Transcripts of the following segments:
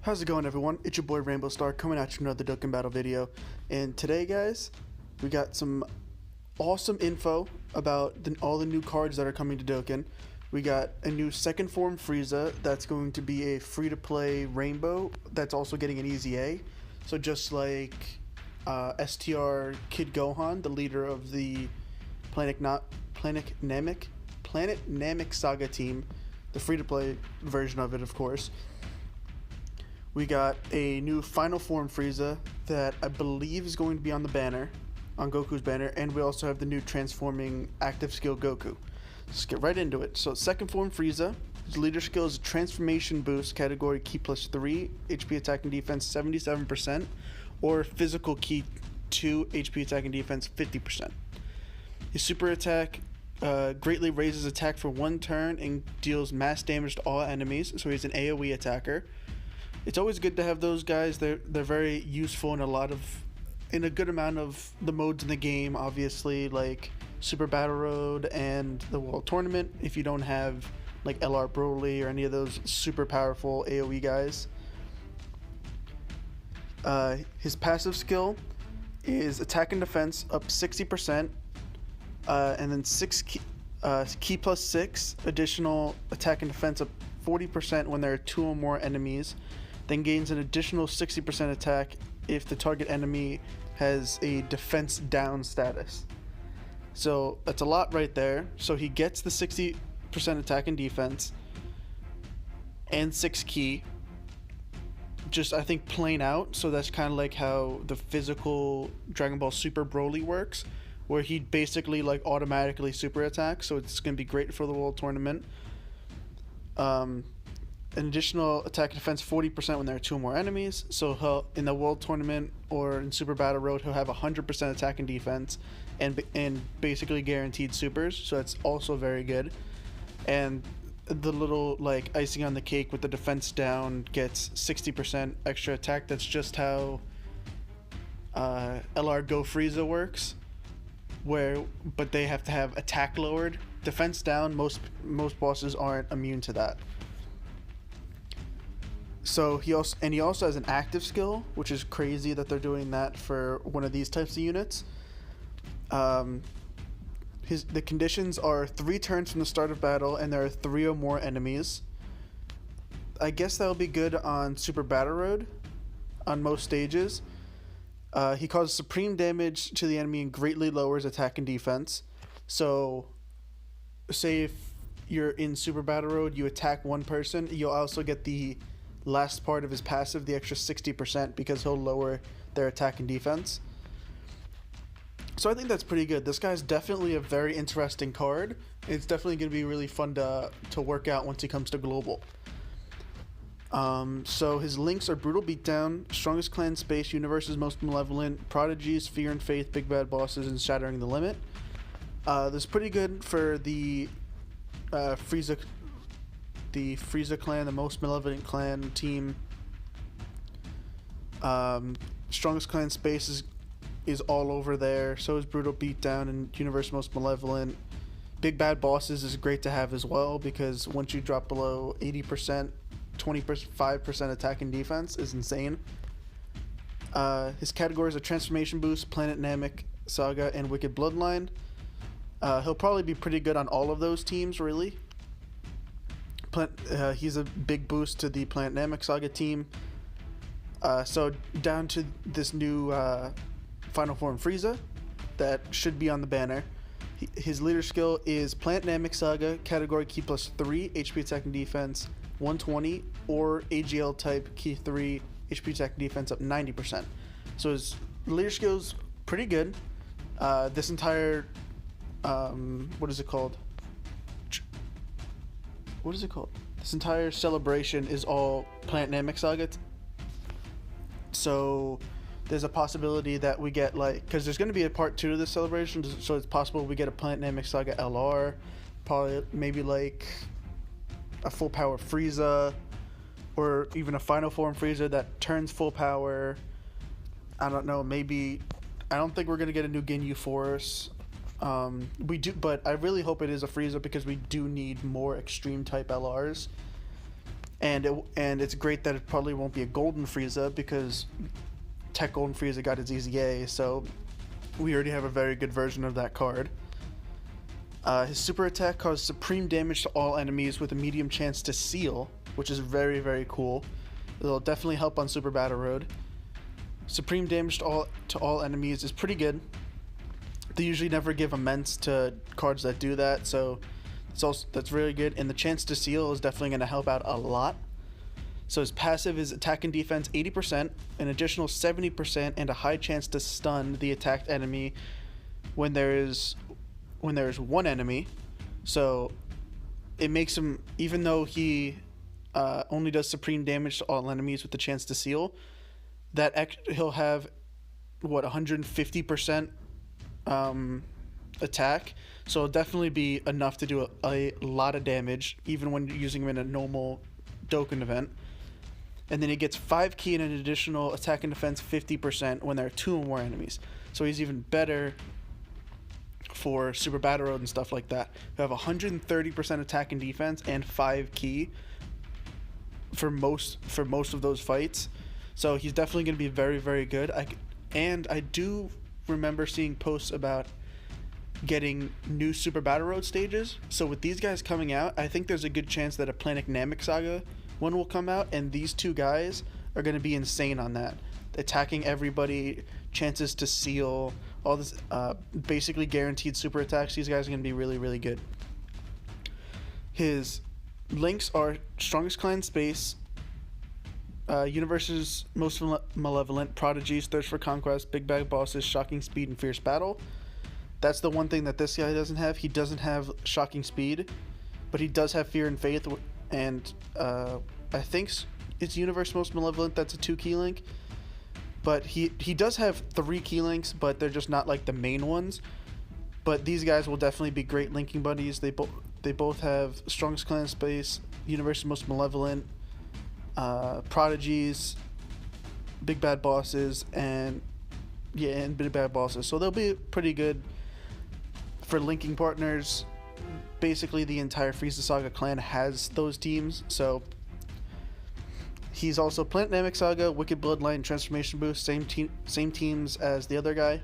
How's it going, everyone? It's your boy Rainbow Star coming at you with another Dokkan battle video. And today, guys, we got some awesome info about all the new cards that are coming to Dokkan. We got a new second form Frieza that's going to be a free-to-play Rainbow that's also getting an easy A. So just like STR Kid Gohan, the leader of the Planet Namek Saga team, the free-to-play version of it, of course. We got a new Final Form Frieza that I believe is going to be on the banner, on Goku's banner, and we also have the new transforming active skill Goku. Let's get right into it. So second form Frieza, his leader skill is a transformation boost, category Ki +3, HP attack and defense 77%, or physical Ki 2, HP attack and defense 50%. His super attack greatly raises attack for 1 turn and deals mass damage to all enemies, so he's an AoE attacker. It's always good to have those guys. They're very useful in a good amount of the modes in the game, obviously, like Super Battle Road and the World Tournament, if you don't have like LR Broly or any of those super powerful AoE guys. His passive skill is attack and defense up 60%, and then Ki +6 additional attack and defense up 40% when there are 2 or more enemies. Then gains an additional 60% attack if the target enemy has a defense down status. So that's a lot right there. So he gets the 60% attack and defense and 6 Ki, just I think plain out. So that's kind of like how the physical Dragon Ball Super Broly works, where he basically like automatically super attacks. So it's going to be great for the World Tournament. An additional attack and defense 40% when there are 2 or more enemies. So he'll, in the World Tournament or in Super Battle Road, he'll have 100% attack and defense and basically guaranteed supers. So that's also very good. And the little like icing on the cake with the defense down gets 60% extra attack. That's just how LR Go Frieza works. But they have to have attack lowered. Defense down, most bosses aren't immune to that. So he also has an active skill, which is crazy that they're doing that for one of these types of units. The conditions are 3 turns from the start of battle, and there are 3 or more enemies. I guess that'll be good on Super Battle Road, on most stages. He causes supreme damage to the enemy and greatly lowers attack and defense. So, say if you're in Super Battle Road, you attack one person, you'll also get the last part of his passive, the extra 60%, because he'll lower their attack and defense. So I think that's pretty good. This guy's definitely a very interesting card. It's definitely going to be really fun to work out once he comes to Global. So his links are Brutal Beatdown, Strongest Clan Space, Universe's Most Malevolent, Prodigies, Fear and Faith, Big Bad Bosses, and Shattering the Limit. This is pretty good for the Frieza clan, the Most Malevolent clan team. Strongest Clan Space is all over there. So is Brutal Beatdown and Universe Most Malevolent. Big Bad Bosses is great to have as well, because once you drop below 80%, 25% attack and defense is insane. His categories are Transformation Boost, Planet Namek Saga, and Wicked Bloodline. He'll probably be pretty good on all of those teams, really. He's a big boost to the Planet Namek Saga team. So down to this new Final Form Frieza that should be on the banner. His leader skill is Planet Namek Saga, category Ki +3, HP attack and defense 120, or AGL type Ki 3, HP attack and defense up 90%. So his leader skill is pretty good. This entire what is it called? This entire celebration is all Planet Namek Saga. So there's a possibility that we get, like, because there's going to be a part 2 to this celebration, so it's possible we get a Planet Namek Saga LR, probably maybe like a full power Frieza, or even a Final Form Frieza that turns full power. I don't know, maybe. I don't think we're going to get a new Ginyu Force. We do, but I really hope it is a Frieza, because we do need more extreme type LRs. and it's great that it probably won't be a golden Frieza because Tech Golden Frieza got its EZA, so we already have a very good version of that card. His super attack causes supreme damage to all enemies with a medium chance to seal, which is very, very cool. It'll definitely help on Super Battle Road. Supreme damage to all enemies is pretty good. They usually never give immense to cards that do that, so that's really good. And the chance to seal is definitely going to help out a lot. So his passive is attack and defense 80%, an additional 70%, and a high chance to stun the attacked enemy when there is one enemy. So it makes him, even though he only does supreme damage to all enemies with the chance to seal, he'll have 150% attack. So it'll definitely be enough to do a lot of damage, even when you're using him in a normal Dokkan event. And then he gets 5 ki and an additional attack and defense 50% when there are 2 or more enemies. So he's even better for Super Battle Road and stuff like that. You have 130% attack and defense and 5 ki for most of those fights. So he's definitely going to be very, very good. I do remember seeing posts about getting new Super Battle Road stages. So with these guys coming out, I think there's a good chance that a Planet Namek Saga one will come out, and these 2 guys are going to be insane on that. Attacking everybody, chances to seal, all this basically guaranteed super attacks. These guys are going to be really, really good. His links are Strongest Clan Space, Universe's Most Malevolent, Prodigies, Thirst for Conquest, Big Bad Bosses, Shocking Speed, and Fierce Battle. That's the one thing that this guy doesn't have. He doesn't have Shocking Speed, but he does have Fear and Faith, and I think it's Universe Most Malevolent. That's a 2 key link. But he does have 3 key links, but they're just not like the main ones. But these guys will definitely be great linking buddies. They both have Strongest Clan Space, Universe Most Malevolent, Prodigies, Big Bad Bosses, and Big Bad Bosses. So they'll be pretty good for linking partners. Basically, the entire Frieza Saga clan has those teams. So he's also Planet Namek Saga, Wicked Bloodline, Transformation Boost, same teams as the other guy.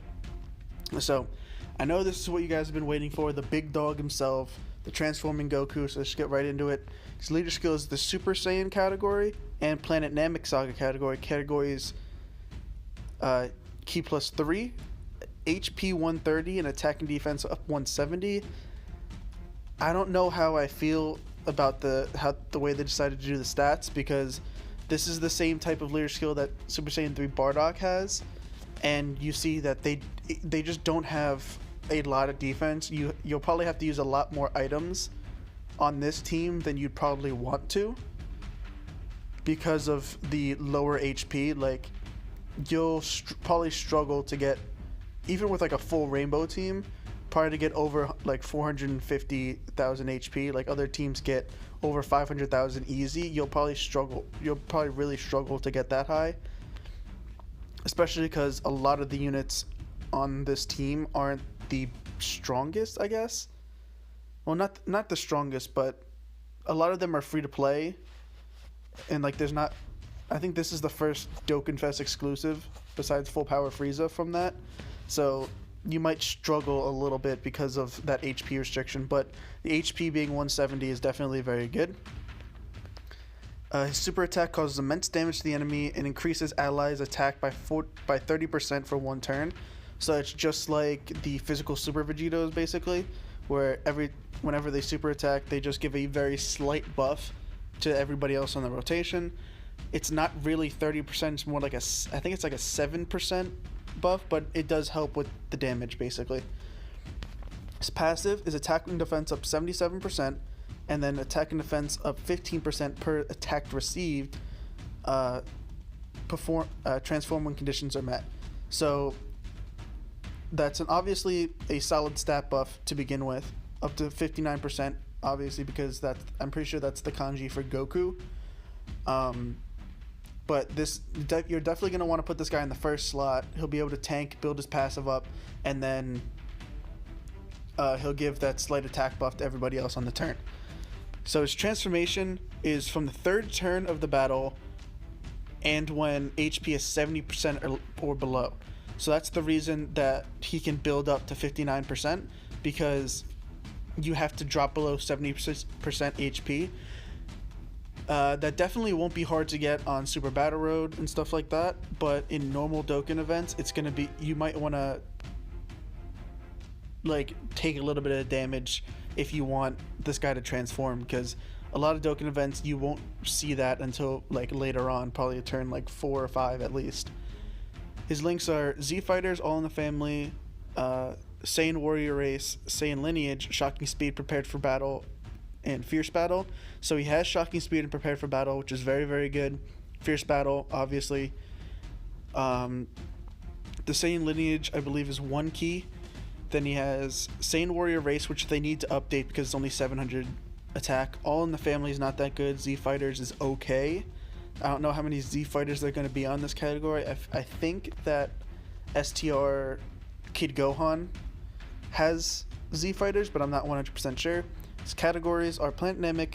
So I know this is what you guys have been waiting for, the big dog himself, the transforming Goku. So let's get right into it. His leader skill is the Super Saiyan category and Planet Namek Saga category. Categories Ki plus 3, HP 130, and attack and defense up 170. I don't know how I feel about the way they decided to do the stats, because this is the same type of leader skill that Super Saiyan 3 Bardock has, and you see that they just don't have a lot of defense. You'll probably have to use a lot more items on this team than you'd probably want to because of the lower HP. Like, you'll probably struggle to get, even with like a full rainbow team, probably to get over like 450,000 HP. Like, other teams get over 500,000 easy. You'll probably really struggle to get that high, especially because a lot of the units on this team aren't the strongest, I guess. Well, not the strongest, but a lot of them are free to play, and like there's not. I think this is the first Dokkan Fest exclusive besides Full Power Frieza from that, so you might struggle a little bit because of that HP restriction. But the HP being 170 is definitely very good. His super attack causes immense damage to the enemy and increases allies' attack by 30% for 1 turn. So it's just like the physical Super Vegetos, basically, where whenever they super attack, they just give a very slight buff to everybody else on the rotation. It's not really 30%, it's more like I think it's like a 7% buff, but it does help with the damage, basically. His passive is attack and defense up 77%, and then attack and defense up 15% per attack received, transform when conditions are met. So that's obviously a solid stat buff to begin with, up to 59%, obviously, because I'm pretty sure that's the kanji for Goku. But you're definitely going to want to put this guy in the first slot. He'll be able to tank, build his passive up, and then he'll give that slight attack buff to everybody else on the turn. So his transformation is from the third turn of the battle and when HP is 70% or below. So that's the reason that he can build up to 59%, because you have to drop below 70% HP. That definitely won't be hard to get on Super Battle Road and stuff like that, but in normal Dokkan events, it's going to be, you might want to like take a little bit of damage if you want this guy to transform, because a lot of Dokkan events you won't see that until like later on, probably a turn like 4 or 5 at least. His links are Z Fighters, All in the Family, Saiyan Warrior Race, Saiyan Lineage, Shocking Speed, Prepared for Battle, and Fierce Battle. So he has Shocking Speed and Prepared for Battle, which is very, very good. Fierce Battle, obviously. The Saiyan Lineage, I believe, is 1 key. Then he has Saiyan Warrior Race, which they need to update because it's only 700 attack. All in the Family is not that good. Z Fighters is okay. I don't know how many Z Fighters they're going to be on this category. I think that STR Kid Gohan has Z Fighters, but I'm not 100% sure. His categories are Planet Namek,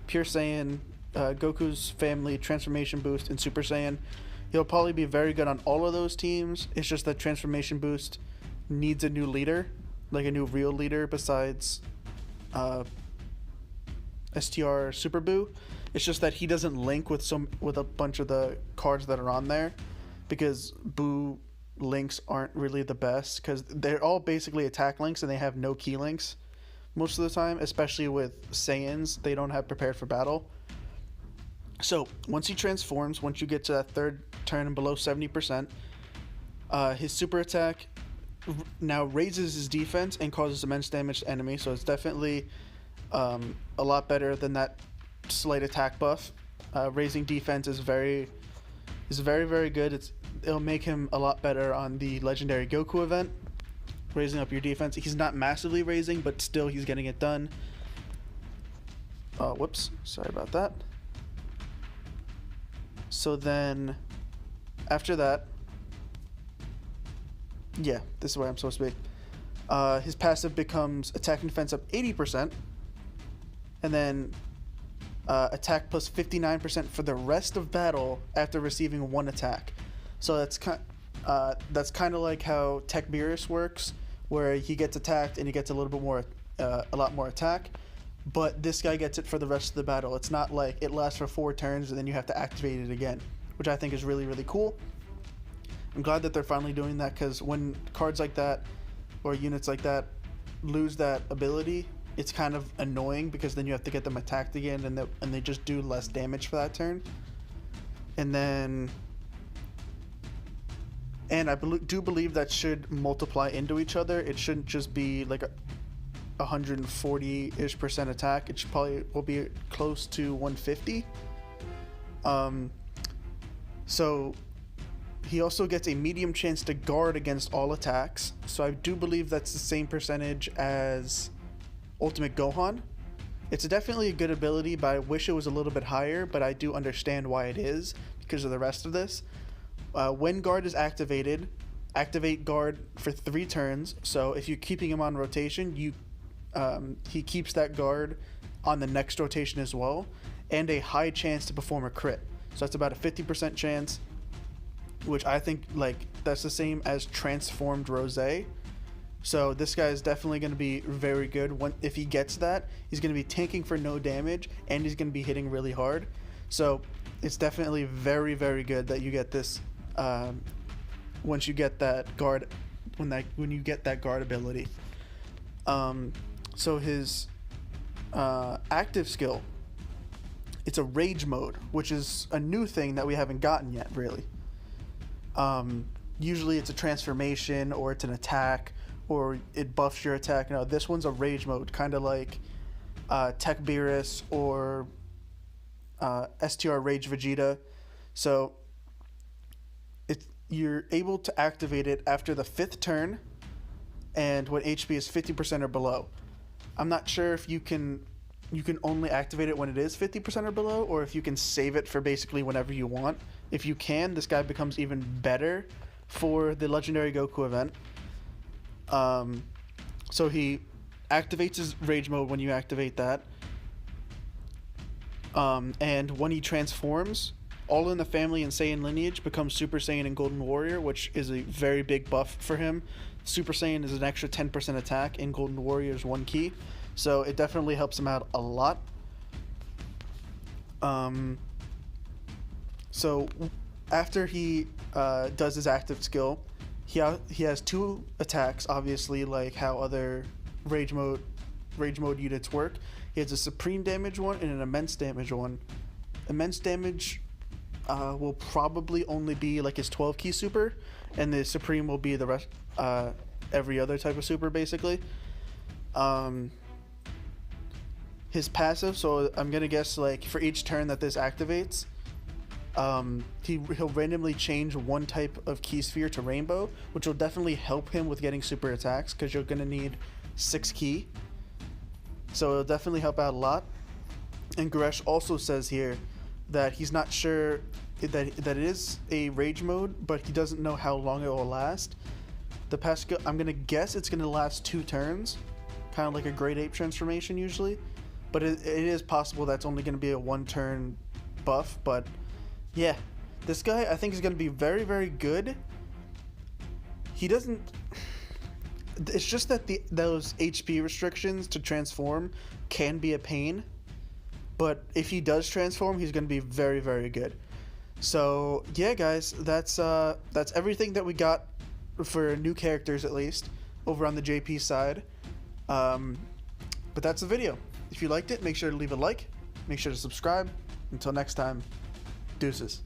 Pure Saiyan, Goku's Family, Transformation Boost, and Super Saiyan. He'll probably be very good on all of those teams. It's just that Transformation Boost needs a new leader, like a new real leader besides STR Super Boo. It's just that he doesn't link with a bunch of the cards that are on there, because Boo links aren't really the best, because they're all basically attack links and they have no key links most of the time, especially with Saiyans. They don't have Prepared for Battle. So once he transforms, once you get to that third turn and below 70%, his super attack now raises his defense and causes immense damage to enemies. So it's definitely a lot better than that slight attack buff. Raising defense is very, very good. It'll make him a lot better on the legendary Goku event, raising up your defense. He's not massively raising, but still he's getting it done. Whoops, sorry about that. So then after that, yeah, this is where I'm supposed to be. His passive becomes attack and defense up 80%, and then attack plus 59% for the rest of battle after receiving 1 attack. So that's kind of like how Tech Beerus works, where he gets attacked and he gets a little bit more, a lot more attack. But this guy gets it for the rest of the battle. It's not like it lasts for 4 turns and then you have to activate it again, which I think is really, really cool. I'm glad that they're finally doing that, because when cards like that or units like that lose that ability, it's kind of annoying, because then you have to get them attacked again and they just do less damage for that turn. And then, and I do believe that should multiply into each other. It shouldn't just be like a 140-ish% attack. It should probably will be close to 150. So he also gets a medium chance to guard against all attacks. So I do believe that's the same percentage as Ultimate Gohan. It's definitely a good ability, but I wish it was a little bit higher, but I do understand why it is because of the rest of this. When guard is activated, activate guard for 3 turns. So if you're keeping him on rotation, he keeps that guard on the next rotation as well, and a high chance to perform a crit. So that's about a 50% chance, which I think like that's the same as transformed Rosé. So this guy is definitely going to be very good. If he gets that, he's going to be tanking for no damage, and he's going to be hitting really hard. So it's definitely very, very good that you get this once you get that guard, when you get that guard ability. So his active skill, it's a rage mode, which is a new thing that we haven't gotten yet, really. Usually it's a transformation, or it's an attack, or it buffs your attack. No, this one's a rage mode, kind of like Tech Beerus or STR Rage Vegeta. So you're able to activate it after the 5th turn, and when HP is 50% or below. I'm not sure if you can only activate it when it is 50% or below, or if you can save it for basically whenever you want. If you can, this guy becomes even better for the Legendary Goku event. So he activates his Rage Mode when you activate that. And when he transforms, all in the family and Saiyan lineage becomes Super Saiyan and Golden Warrior, which is a very big buff for him. Super Saiyan is an extra 10% attack, and Golden Warrior is 1 key. So it definitely helps him out a lot. So after he does his active skill, he has 2 attacks, obviously, like how other rage mode units work. He has a supreme damage one and an immense damage one. Immense damage will probably only be like his 12 key super, and the supreme will be the rest, every other type of super basically. His passive, so I'm gonna guess like for each turn that this activates, he'll randomly change one type of key sphere to rainbow, which will definitely help him with getting super attacks because you're gonna need 6 key. So it'll definitely help out a lot. And Goresh also says here that he's not sure that it is a rage mode, but he doesn't know how long it will last. The past skill, I'm gonna guess it's gonna last 2 turns, kind of like a Great Ape transformation usually. But it is possible that's only gonna be a 1-turn buff. But yeah, this guy I think is gonna be very, very good. He doesn't. It's just that those HP restrictions to transform can be a pain, but if he does transform, he's going to be very, very good. So yeah, guys, that's everything that we got for new characters, at least over on the JP side. But that's the video. If you liked it, make sure to leave a like, make sure to subscribe. Until next time, deuces.